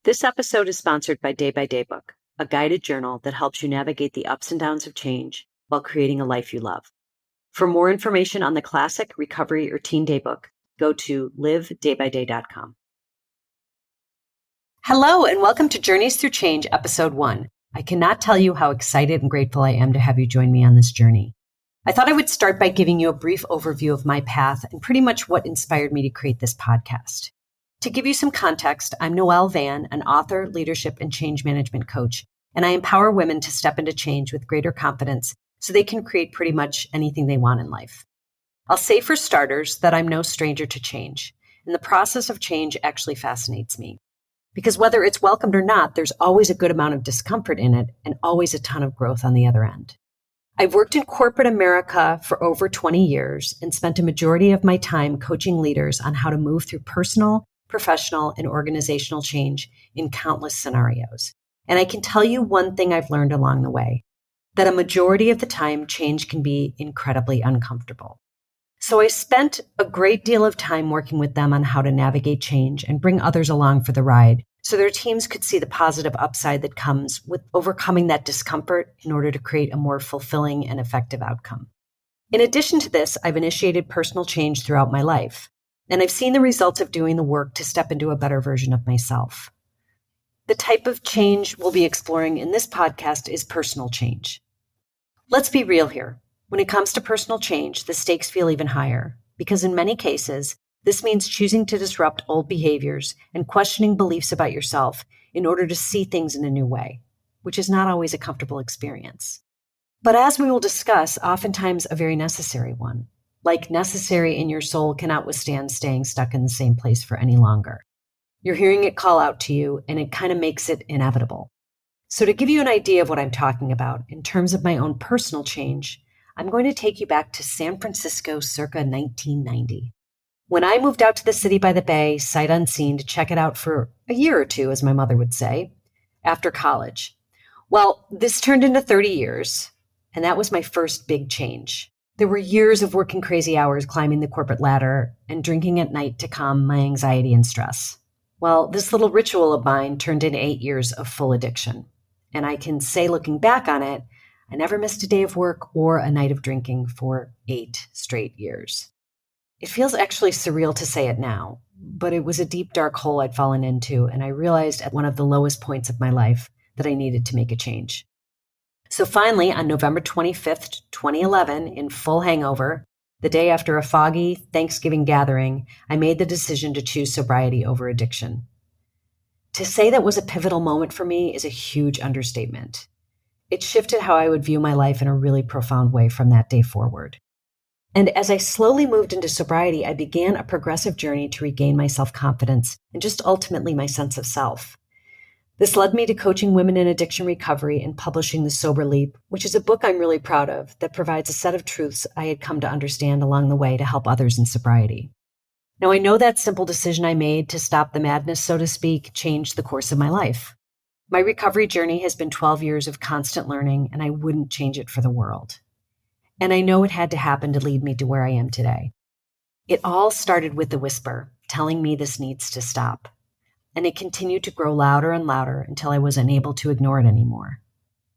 This episode is sponsored by Day by Day Book, a guided journal that helps you navigate the ups and downs of change while creating a life you love. For more information on the classic, recovery, or teen daybook, go to livedaybyday.com. Hello, and welcome to Journeys Through Change, Episode 1. I cannot tell you how excited and grateful I am to have you join me on this journey. I thought I would start by giving you a brief overview of my path and pretty much what inspired me to create this podcast. To give you some context, I'm Noelle Van, an author, leadership, and change management coach, and I empower women to step into change with greater confidence so they can create pretty much anything they want in life. I'll say for starters that I'm no stranger to change, and the process of change actually fascinates me. Because whether it's welcomed or not, there's always a good amount of discomfort in it and always a ton of growth on the other end. I've worked in corporate America for over 20 years and spent a majority of my time coaching leaders on how to move through personal, professional, and organizational change in countless scenarios. And I can tell you one thing I've learned along the way, that a majority of the time change can be incredibly uncomfortable. So I spent a great deal of time working with them on how to navigate change and bring others along for the ride so their teams could see the positive upside that comes with overcoming that discomfort in order to create a more fulfilling and effective outcome. In addition to this, I've initiated personal change throughout my life, and I've seen the results of doing the work to step into a better version of myself. The type of change we'll be exploring in this podcast is personal change. Let's be real here. When it comes to personal change, the stakes feel even higher, because in many cases, this means choosing to disrupt old behaviors and questioning beliefs about yourself in order to see things in a new way, which is not always a comfortable experience. But as we will discuss, oftentimes a very necessary one. Like necessary in your soul cannot withstand staying stuck in the same place for any longer. You're hearing it call out to you, and it kind of makes it inevitable. So to give you an idea of what I'm talking about in terms of my own personal change, I'm going to take you back to San Francisco circa 1990. When I moved out to the city by the bay, sight unseen, to check it out for a year or two, as my mother would say, after college. Well, this turned into 30 years, and that was my first big change. There were years of working crazy hours climbing the corporate ladder and drinking at night to calm my anxiety and stress. Well, this little ritual of mine turned into 8 years of full addiction. And I can say, looking back on it, I never missed a day of work or a night of drinking for 8 straight years. It feels actually surreal to say it now, but it was a deep, dark hole I'd fallen into, and I realized at one of the lowest points of my life that I needed to make a change. So finally, on November 25th, 2011, in full hangover, the day after a foggy Thanksgiving gathering, I made the decision to choose sobriety over addiction. To say that was a pivotal moment for me is a huge understatement. It shifted how I would view my life in a really profound way from that day forward. And as I slowly moved into sobriety, I began a progressive journey to regain my self-confidence and just ultimately my sense of self. This led me to coaching women in addiction recovery and publishing The Sober Leap, which is a book I'm really proud of that provides a set of truths I had come to understand along the way to help others in sobriety. Now, I know that simple decision I made to stop the madness, so to speak, changed the course of my life. My recovery journey has been 12 years of constant learning, and I wouldn't change it for the world. And I know it had to happen to lead me to where I am today. It all started with the whisper, telling me this needs to stop. And it continued to grow louder and louder until I was unable to ignore it anymore.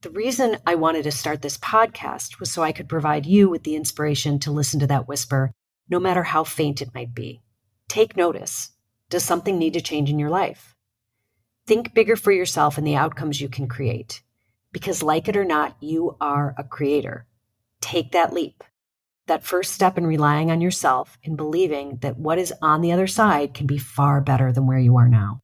The reason I wanted to start this podcast was so I could provide you with the inspiration to listen to that whisper, no matter how faint it might be. Take notice. Does something need to change in your life? Think bigger for yourself and the outcomes you can create. Because like it or not, you are a creator. Take that leap. That first step in relying on yourself and believing that what is on the other side can be far better than where you are now.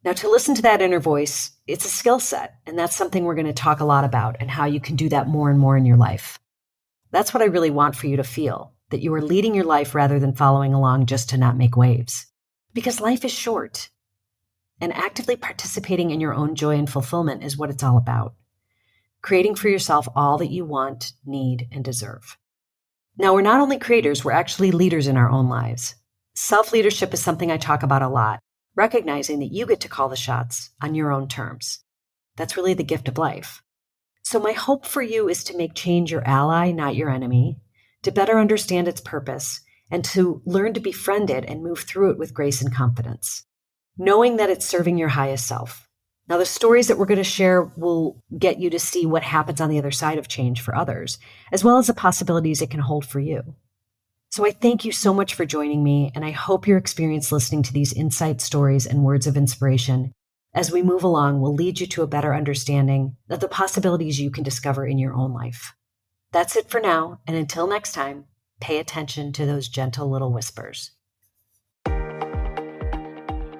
Now, to listen to that inner voice, it's a skill set, and that's something we're going to talk a lot about and how you can do that more and more in your life. That's what I really want for you to feel, that you are leading your life rather than following along just to not make waves. Because life is short, and actively participating in your own joy and fulfillment is what it's all about. Creating for yourself all that you want, need, and deserve. Now, we're not only creators, we're actually leaders in our own lives. Self-leadership is something I talk about a lot, recognizing that you get to call the shots on your own terms. That's really the gift of life. So my hope for you is to make change your ally, not your enemy, to better understand its purpose, and to learn to befriend it and move through it with grace and confidence. knowing that it's serving your highest self. Now, the stories that we're going to share will get you to see what happens on the other side of change for others, as well as the possibilities it can hold for you. So I thank you so much for joining me, and I hope your experience listening to these insight stories and words of inspiration as we move along will lead you to a better understanding of the possibilities you can discover in your own life. That's it for now, and until next time, pay attention to those gentle little whispers.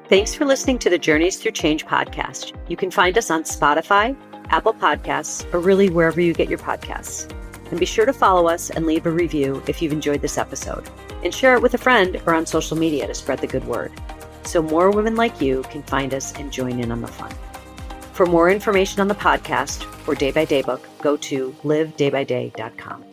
Thanks for listening to the Journeys Through Change podcast. You can find us on Spotify, Apple Podcasts, or really wherever you get your podcasts. And be sure to follow us and leave a review if you've enjoyed this episode. And share it with a friend or on social media to spread the good word, so more women like you can find us and join in on the fun. For more information on the podcast or Day by Day book, go to livedaybyday.com.